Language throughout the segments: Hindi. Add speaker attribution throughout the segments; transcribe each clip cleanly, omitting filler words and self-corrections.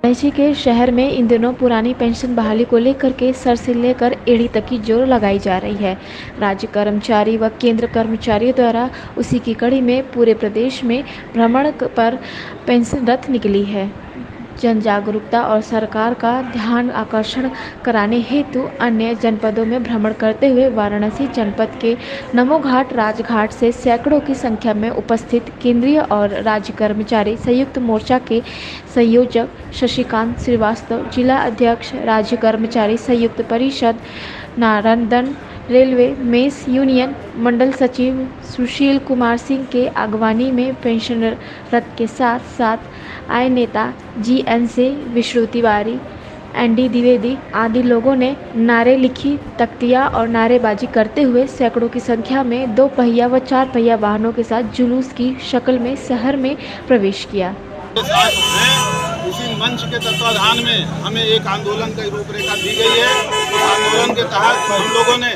Speaker 1: रांची के शहर में इन दिनों पुरानी पेंशन बहाली को लेकर के सर से लेकर एड़ी तक की जोर लगाई जा रही है। राज्य कर्मचारी व केंद्र कर्मचारियों द्वारा उसी की कड़ी में पूरे प्रदेश में भ्रमण पर पेंशन रथ निकली है। जन जागरूकता और सरकार का ध्यान आकर्षण कराने हेतु अन्य जनपदों में भ्रमण करते हुए वाराणसी जनपद के नमो घाट राजघाट से सैकड़ों की संख्या में उपस्थित केंद्रीय और राज्य कर्मचारी संयुक्त मोर्चा के संयोजक शशिकांत श्रीवास्तव, जिला अध्यक्ष राज्य कर्मचारी संयुक्त परिषद नारदन, रेलवे मेस यूनियन मंडल सचिव सुशील कुमार सिंह के अगवानी में पेंशन रथ के साथ साथ आए नेता GN से विष्णु तिवारी, ND द्विवेदी आदि लोगों ने नारे लिखी तख्तियां और नारेबाजी करते हुए सैकड़ों की संख्या में 2 पहिया व 4 पहिया वाहनों के साथ जुलूस की शक्ल में शहर में प्रवेश किया।
Speaker 2: उसी मंच के तत्वाधान में हमें एक आंदोलन की रूपरेखा दी गई है। उस आंदोलन के तहत हम लोगों ने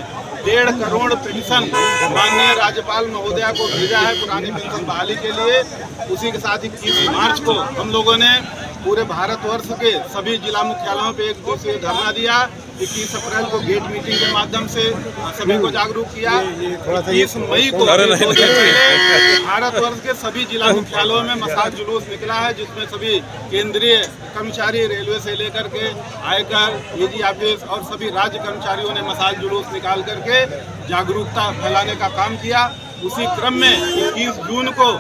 Speaker 2: 1.5 करोड़ पेंशन माननीय राज्यपाल महोदया को भेजा है पुरानी पेंशन बहाली के लिए। उसी के साथ 21 मार्च को हम लोगों ने पूरे भारतवर्ष के सभी जिला मुख्यालयों पे एक दिवसीय धरना दिया। 21 अप्रैल को गेट मीटिंग के माध्यम से सभी को जागरूक किया। 30 मई को भारतवर्ष के सभी जिला मुख्यालयों में मसाज जुलूस निकला है, जिसमें सभी केंद्रीय कर्मचारी रेलवे से लेकर के आयकर, AG ऑफिस और सभी राज्य कर्मचारियों ने मसाज जुलूस निकाल करके जागरूकता फैलाने का काम किया। उसी क्रम में 21 जून को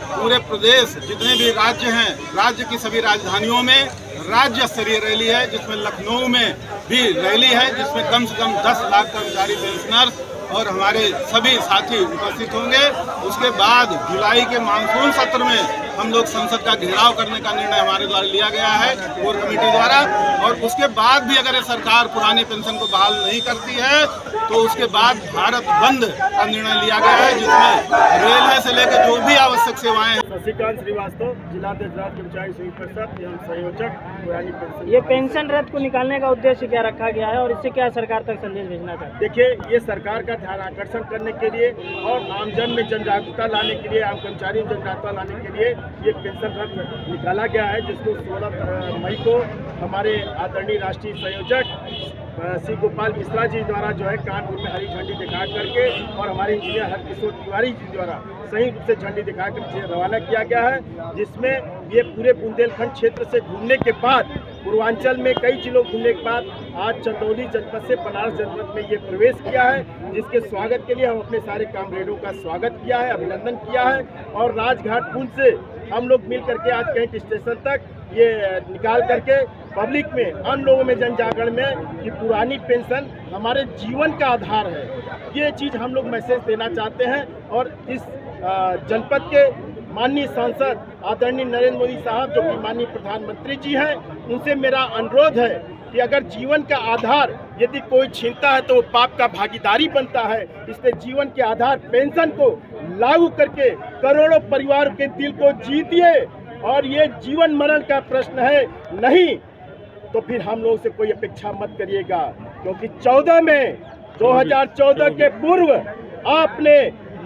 Speaker 2: पूरे प्रदेश जितने भी राज्य हैं, राज्य की सभी राजधानियों में राज्य स्तरीय रैली है, जिसमें लखनऊ में भी रैली है, जिसमें कम से कम 10 लाख कर्मचारी पेंशनर्स और हमारे सभी साथी उपस्थित होंगे। उसके बाद जुलाई के मानसून सत्र में हम लोग संसद का घेराव करने का निर्णय हमारे द्वारा लिया गया है कोर कमेटी द्वारा। और उसके बाद भी अगर सरकार पुरानी पेंशन को बहाल नहीं करती है तो उसके बाद भारत बंद का निर्णय लिया गया है, जिसमें रेलवे से लेकर जो भी आवश्यक सेवाएं हैं।
Speaker 3: शशिकांत श्रीवास्तव, जिला अध्यक्ष राज्य कर्मचारी संयुक्त परिषद एवं संयोजक पुरानी पेंशन।
Speaker 4: ये पेंशन रथ को निकालने का उद्देश्य क्या रखा गया है और इससे क्या सरकार तक संदेश भेजना चाहते हैं?
Speaker 3: देखिए, ये सरकार का ध्यान आकर्षण करने के लिए और आमजन में जन जागरूकता लाने के लिए, आम कर्मचारियों में जन जागरूकता लाने के लिए ये पेंशन रथ निकाला गया है, जिसको 16 मई को हमारे आदरणीय राष्ट्रीय संयोजक श्री गोपाल मिश्रा जी द्वारा जो है कानपुर में हरी झंडी दिखा करके और हमारे इंजीनियर हरकिशोर तिवारी जी द्वारा संयुक्त रूप से झंडी दिखा कर रवाना किया गया है, जिसमें ये पूरे बुंदेलखंड क्षेत्र से घूमने के बाद, पूर्वांचल में कई जिलों घूमने के बाद आज चंदौली जनपद से बनारस जनपद में ये प्रवेश किया है, जिसके स्वागत के लिए हम अपने सारे कामरेडों का स्वागत किया है, अभिनंदन किया है। और राजघाट पुल से हम लोग मिल करके आज कैंट स्टेशन तक ये निकाल करके पब्लिक में, आम लोगों में, जन जागरण में कि पुरानी पेंशन हमारे जीवन का आधार है, ये चीज़ हम लोग मैसेज देना चाहते हैं। और इस जनपद के माननीय सांसद आदरणीय नरेंद्र मोदी साहब, जो कि माननीय प्रधानमंत्री जी हैं, उनसे मेरा अनुरोध है कि अगर जीवन का आधार यदि कोई छीनता है तो वो पाप का भागीदारी बनता है। इसलिए जीवन के आधार पेंशन को लागू करके करोड़ों परिवार के दिल को जीतिए। और ये जीवन मरण का प्रश्न है, नहीं तो फिर हम लोगों से कोई अपेक्षा मत करिएगा, क्योंकि 2014 के पूर्व आपने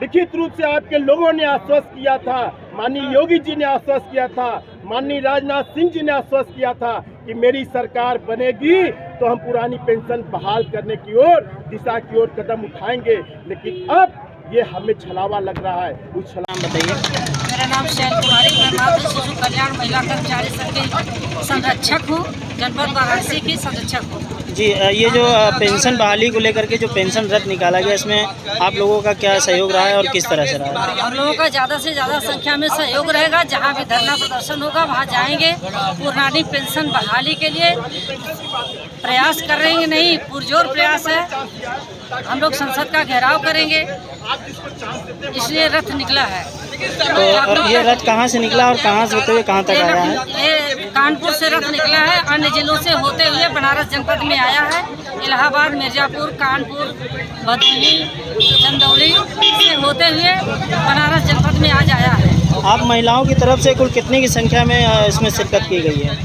Speaker 3: लिखित रूप से आपके लोगों ने आश्वस्त किया था, माननीय योगी जी ने आश्वस्त किया था, माननीय राजनाथ सिंह जी ने आश्वस्त किया था कि मेरी सरकार बनेगी तो हम पुरानी पेंशन बहाल करने की ओर, दिशा की ओर कदम उठाएंगे। लेकिन अब ये हमें छलावा लग रहा है। उस छलावा बताइए।
Speaker 5: मेरा नाम शैल कुमारी, मैं मातृ शिशु कल्याण महिला कर्मचारी संघ की संरक्षक हूँ, जनपद वाराणसी की संरक्षक हूँ।
Speaker 4: जी, ये जो पेंशन बहाली को लेकर के जो पेंशन रथ निकाला गया, इसमें आप लोगों का क्या सहयोग रहा है और किस तरह से रहा है?
Speaker 5: हम लोगों का ज़्यादा से ज़्यादा संख्या में सहयोग रहेगा। जहाँ भी धरना प्रदर्शन होगा वहाँ जाएंगे। पुरानी पेंशन बहाली के लिए प्रयास करेंगे, नहीं पुरजोर प्रयास है। हम लोग संसद का घेराव करेंगे, इसलिए रथ निकला है।
Speaker 4: तो और ये रथ कहाँ से निकला और कहाँ से होते हुए कहाँ तक आया है?
Speaker 5: ये कानपुर से रथ निकला है, अन्य जिलों से होते हुए बनारस जनपद में आया है। इलाहाबाद, मिर्जापुर, कानपुर, भदोही, चंदौली से होते हुए बनारस जनपद में आज आया है।
Speaker 4: आप महिलाओं की तरफ से कुल कितने की संख्या में इसमें शिरकत की गई है?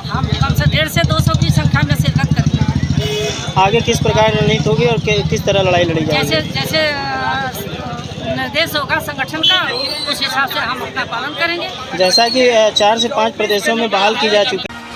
Speaker 5: हम कम से 150 से 200 की संख्या में शिरकत करते हैं।
Speaker 4: आगे किस प्रकार रणनीति होगी और किस तरह लड़ाई लड़ी जाएगी?
Speaker 5: जैसे निर्देश होगा संगठन का, उस हिसाब से हम अपना पालन करेंगे।
Speaker 4: जैसा कि 4 से 5 प्रदेशों में बहाल की जा चुकी है।